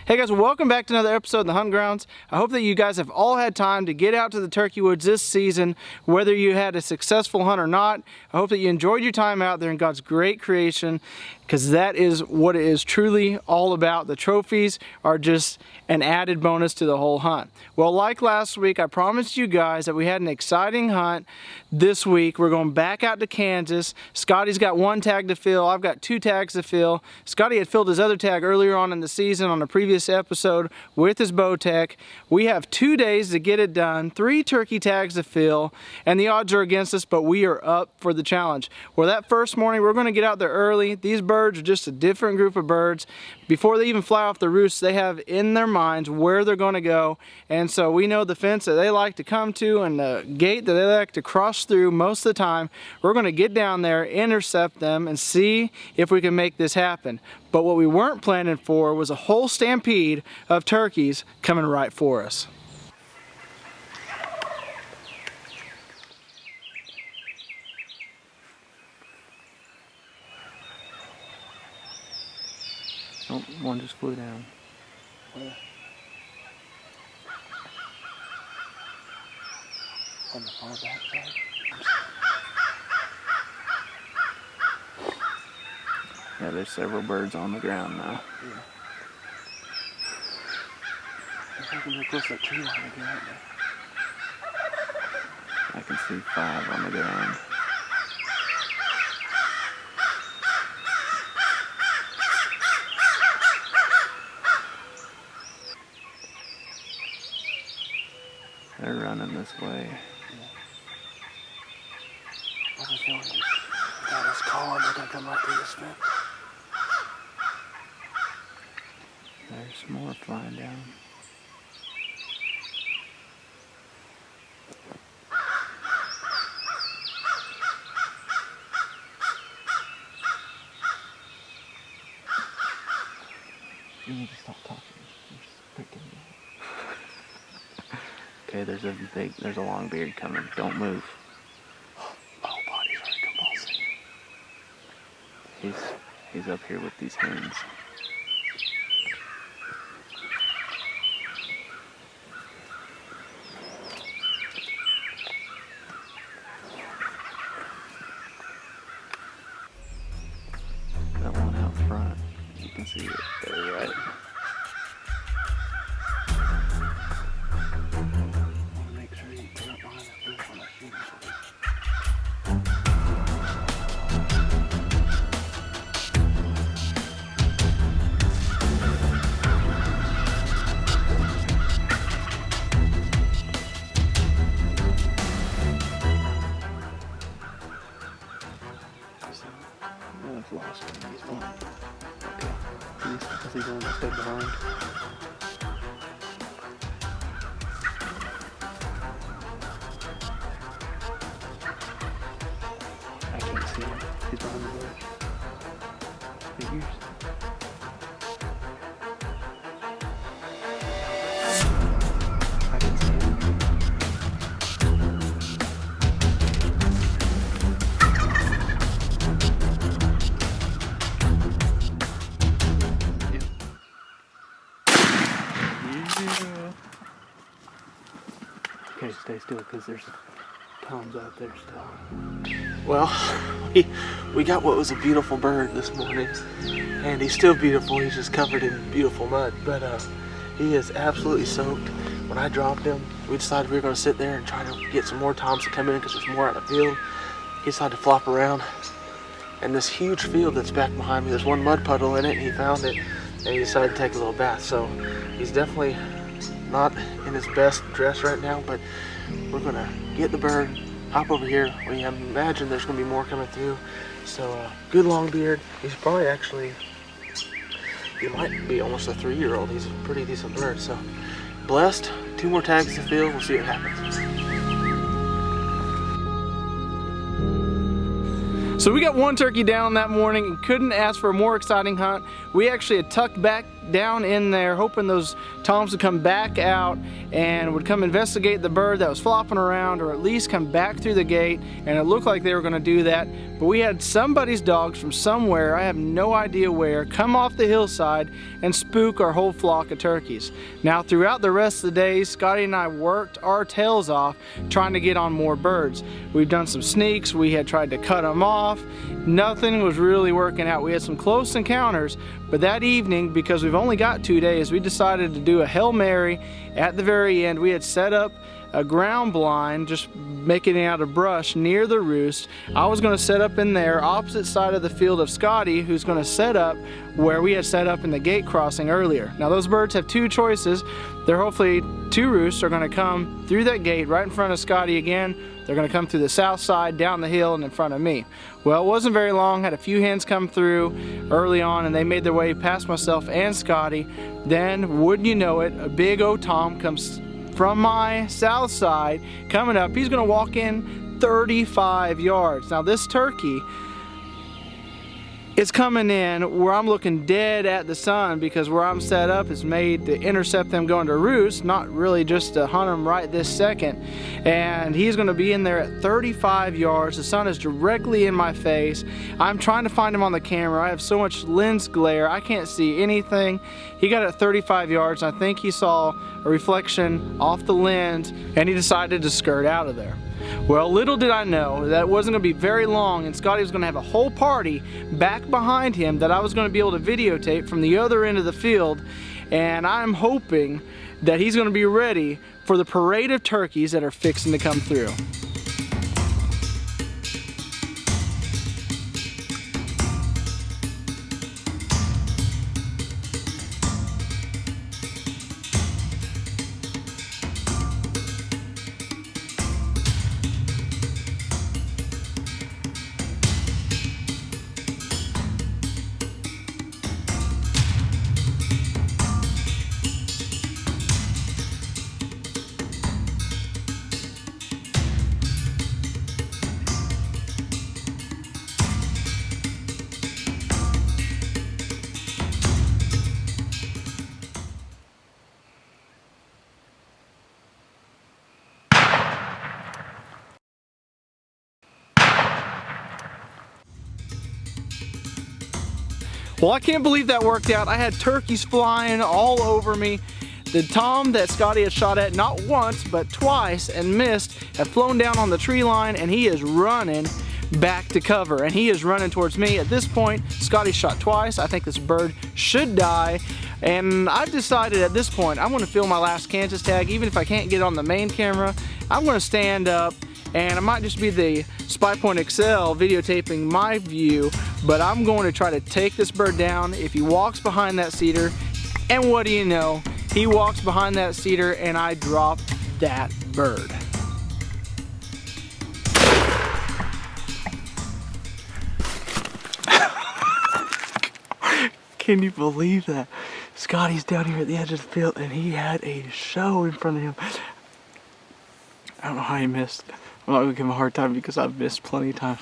Hey guys, welcome back to another episode of the Hunting Grounds. I hope that you guys have all had time to get out to the turkey woods this season, whether you had a successful hunt or not. I hope that you enjoyed your time out there in God's great creation, because that is what it is truly all about. The trophies are just an added bonus to the whole hunt. Well, like last week, I promised you guys that we had an exciting hunt this week. We're going back out to Kansas. Scotty's got one tag to fill. I've got two tags to fill. Scotty had filled his other tag earlier on in the season on a previous episode with his bow tech. We have 2 days to get it done, 3 turkey tags to fill, and the odds are against us, but we are up for the challenge. Well, that first morning, we're going to get out there early. These birds are just a different group of birds. Before they even fly off the roost, they have in their minds where they're going to go, and so we know the fence that they like to come to and the gate that they like to cross through most of the time. We're going to get down there, intercept them, and see if we can make this happen. But what we weren't planning for was a whole stampede of turkeys coming right for us. Oh, one just flew down. Where? On the far back side? Yeah, there's several birds on the ground now. Yeah. I think they're close to that tree line again, aren't they? I can see 5 on the ground. They're running this way. Yeah. I have a feeling without us calling, they're gonna come right through this fence. There's more flying down. You need to stop talking. You're freaking me. Okay, there's a long beard coming. Don't move. My whole body's already convulsing. He's up here with these hens. That one out front, you can see it there, right? Make sure you get up behind that roof when I shoot you. I've lost him. He's fine. Okay. Is he going to stay behind? I can't see him. He's behind the bush. Figures. I can see him. Okay, stay still because there's toms out there still. Well, we got what was a beautiful bird this morning, and he's still beautiful. He's just covered in beautiful mud, but he is absolutely soaked. When I dropped him, we decided we were going to sit there and try to get some more toms to come in because there's more out in the field. He decided to flop around, and this huge field that's back behind me, there's one mud puddle in it, and he found it, and he decided to take a little bath. So he's definitely not in his best dress right now, but we're gonna get the bird, hop over here. We imagine there's gonna be more coming through. So good long beard. He's probably he might be almost a 3-year-old. He's a pretty decent bird. So blessed. 2 more tags to fill. We'll see what happens. So we got 1 turkey down that morning and couldn't ask for a more exciting hunt. We actually had tucked back down in there hoping those toms would come back out and would come investigate the bird that was flopping around, or at least come back through the gate, and it looked like they were going to do that. But we had somebody's dogs from somewhere, I have no idea where, come off the hillside and spook our whole flock of turkeys. Now throughout the rest of the day, Scotty and I worked our tails off trying to get on more birds. We've done some sneaks, we had tried to cut them off. Nothing was really working out. We had some close encounters, but that evening, because we've only got 2 days, we decided to do a Hail Mary at the very end. We had set up a ground blind, just making it out of brush near the roost. I was going to set up in there, opposite side of the field of Scotty, who's going to set up where we had set up in the gate crossing earlier. Now those birds have 2 choices. They're hopefully 2 roosts are going to come through that gate right in front of Scotty again. They're going to come through the south side, down the hill, and in front of me. Well, it wasn't very long. Had a few hens come through early on, and they made their way past myself and Scotty. Then, wouldn't you know it, a big old tom comes from my south side coming up. He's going to walk in 35 yards. Now this turkey is coming in where I'm looking dead at the sun, because where I'm set up is made to intercept them going to roost, not really just to hunt them right this second. And he's going to be in there at 35 yards. The sun is directly in my face. I'm trying to find him on the camera. I have so much lens glare, I can't see anything. He got at 35 yards. I think he saw a reflection off the lens and he decided to skirt out of there. Well, little did I know that it wasn't going to be very long, and Scotty was going to have a whole party back behind him that I was going to be able to videotape from the other end of the field. And I'm hoping that he's going to be ready for the parade of turkeys that are fixing to come through. Well, I can't believe that worked out. I had turkeys flying all over me. The tom that Scotty had shot at not once, but twice and missed, had flown down on the tree line, and he is running back to cover, and he is running towards me. At this point, Scotty shot twice. I think this bird should die, and I've decided at this point I'm going to film my last Kansas tag. Even if I can't get on the main camera, I'm going to stand up, and it might just be the Spy Point XL videotaping my view, but I'm going to try to take this bird down if he walks behind that cedar. And what do you know, he walks behind that cedar and I drop that bird. Can you believe that? Scotty's down here at the edge of the field and he had a show in front of him. I don't know how he missed. I'm not gonna give him a hard time because I've missed plenty of times.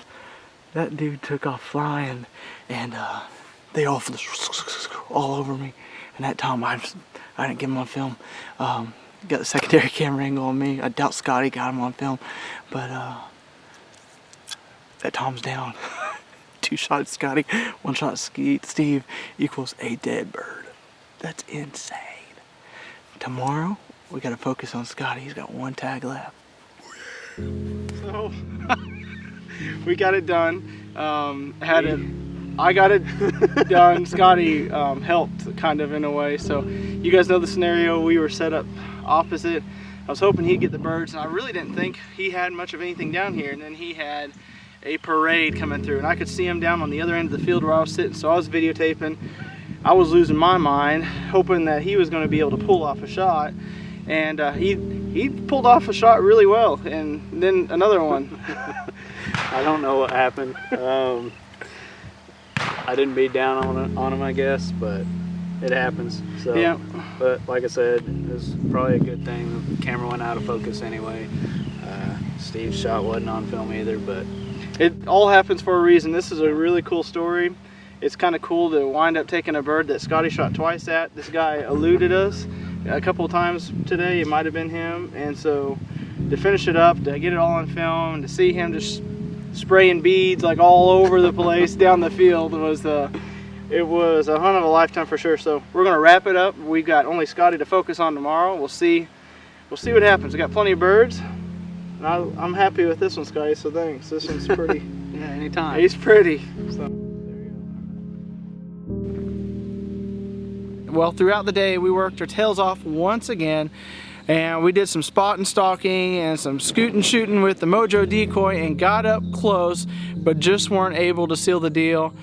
That dude took off flying and they all flew all over me. And that tom, I didn't get him on film. Got the secondary camera angle on me. I doubt Scotty got him on film, but that tom's down. 2 shots Scotty, 1 shot Steve equals a dead bird. That's insane. Tomorrow, we gotta focus on Scotty. He's got 1 tag left. So, we got it done. I got it done. Scotty helped kind of in a way. So you guys know the scenario. We were set up opposite. I was hoping he'd get the birds, and I really didn't think he had much of anything down here. And then he had a parade coming through, and I could see him down on the other end of the field where I was sitting. So I was videotaping. I was losing my mind, hoping that he was going to be able to pull off a shot. And he pulled off a shot really well, and then another one. I don't know what happened. I didn't beat down on him, I guess, but it happens. So, yeah. But like I said, it was probably a good thing. The camera went out of focus anyway. Steve's shot wasn't on film either, but it all happens for a reason. This is a really cool story, it's kind of cool to wind up taking a bird that Scotty shot twice at. This guy eluded us a couple of times today. It might have been him. And so to finish it up, to get it all on film, and to see him just spraying beads like all over the place down the field was it was a hunt of a lifetime for sure. So we're gonna wrap it up. We've got only Scotty to focus on tomorrow. We'll see what happens. We got plenty of birds, and I'm happy with this one, Scotty. So thanks. This one's pretty. Yeah, anytime. He's pretty. So. Well, throughout the day, we worked our tails off once again, and we did some spot and stalking and some scooting shooting with the Mojo decoy and got up close, but just weren't able to seal the deal.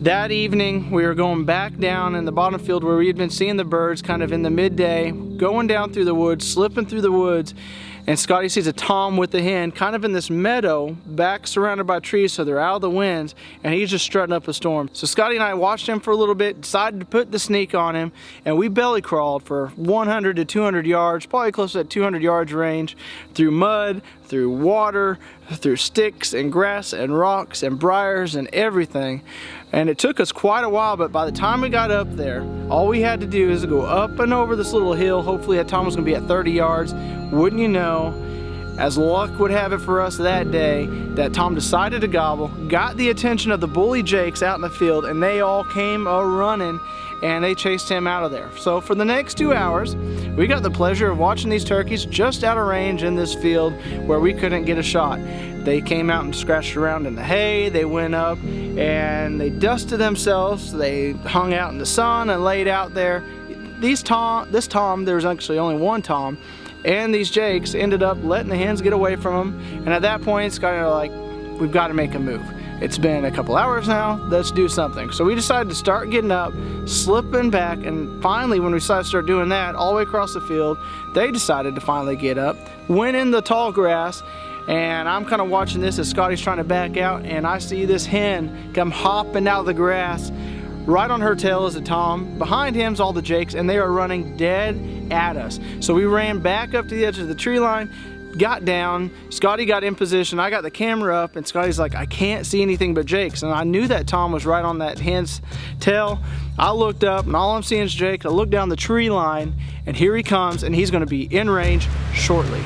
That evening, we were going back down in the bottom field where we had been seeing the birds kind of in the midday, going down through the woods, slipping through the woods, and Scotty sees a tom with the hen kind of in this meadow, back surrounded by trees so they're out of the winds, and he's just strutting up a storm. So Scotty and I watched him for a little bit, decided to put the sneak on him, and we belly crawled for 100 to 200 yards, probably close to that 200 yards range, through mud, through water, through sticks and grass and rocks and briars and everything. And it took us quite a while, but by the time we got up there, all we had to do is go up and over this little hill. Hopefully that tom was gonna be at 30 yards. Wouldn't you know, as luck would have it for us that day, that tom decided to gobble, got the attention of the bully jakes out in the field, and they all came a-running, and they chased him out of there. So for the next 2 hours, we got the pleasure of watching these turkeys just out of range in this field where we couldn't get a shot. They came out and scratched around in the hay, they went up and they dusted themselves, they hung out in the sun and laid out there. This tom, there was actually only one tom, and these jakes ended up letting the hens get away from them, and at that point it's kind of like, we've got to make a move. It's been a couple hours now, let's do something. So we decided to start getting up, slipping back, and finally when we decided to start doing that all the way across the field, they decided to finally get up, went in the tall grass, and I'm kind of watching this as Scotty's trying to back out, and I see this hen come hopping out of the grass. Right on her tail is a tom, behind him's all the jakes, and they are running dead at us. So we ran back up to the edge of the tree line, got down, Scotty got in position, I got the camera up, and Scotty's like, I can't see anything but jakes, and I knew that tom was right on that hen's tail. I looked up, and all I'm seeing is Jake. I look down the tree line, and here he comes, and he's gonna be in range shortly.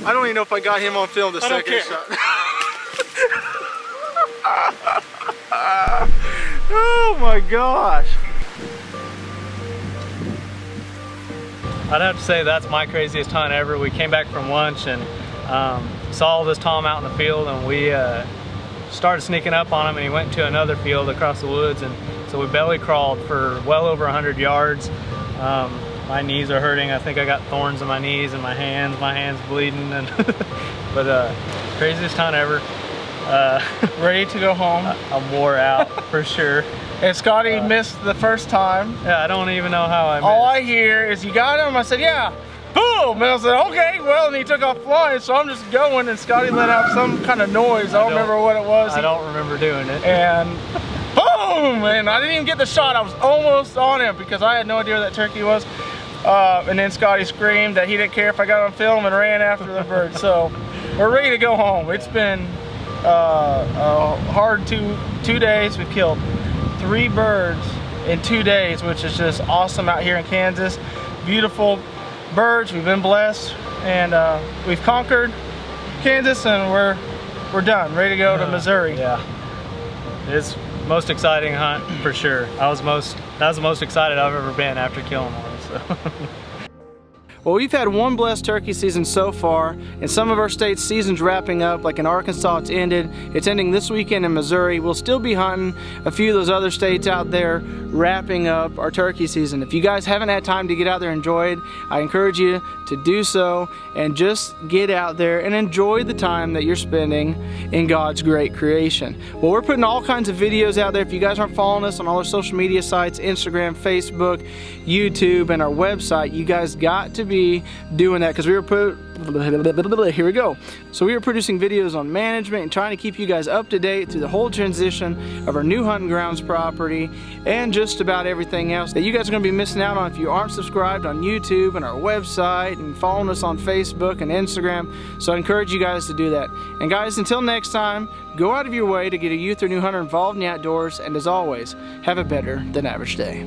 I don't even know if I got him on film the second shot. Oh my gosh. I'd have to say that's my craziest hunt ever. We came back from lunch and saw this tom out in the field, and we started sneaking up on him, and he went to another field across the woods, and so we belly crawled for well over 100 yards. My knees are hurting. I think I got thorns in my knees and my hands bleeding, and but craziest hunt ever. Ready to go home. I'm wore out for sure. And Scotty missed the first time. Yeah, I don't even know how I missed. All I hear is, you got him? I said, yeah. Boom! And I said, okay, well, and he took off flying, so I'm just going, and Scotty let out some kind of noise. I don't remember what it was. I don't remember doing it. And boom! And I didn't even get the shot. I was almost on him because I had no idea where that turkey was. And then Scotty screamed that he didn't care if I got on film and ran after the bird. So we're ready to go home. It's been a hard two days. We've killed 3 birds in 2 days, which is just awesome out here in Kansas. Beautiful birds. We've been blessed, and we've conquered Kansas, and we're done, ready to go to Missouri. Yeah, it's most exciting hunt for sure. That was the most excited I've ever been after killing one. So. Well, we've had one blessed turkey season so far. In some of our states, season's wrapping up. Like in Arkansas, it's ended. It's ending this weekend in Missouri. We'll still be hunting a few of those other states out there, wrapping up our turkey season. If you guys haven't had time to get out there and enjoy it, I encourage you to do so and just get out there and enjoy the time that you're spending in God's great creation. Well, we're putting all kinds of videos out there. If you guys aren't following us on all our social media sites, Instagram, Facebook, YouTube, and our website, you guys got to be doing that, because here we go. So we are producing videos on management and trying to keep you guys up to date through the whole transition of our new hunting grounds property and just about everything else that you guys are going to be missing out on if you aren't subscribed on YouTube and our website and following us on Facebook and Instagram. So I encourage you guys to do that. And guys, until next time, go out of your way to get a youth or new hunter involved in the outdoors, and as always, have a better than average day.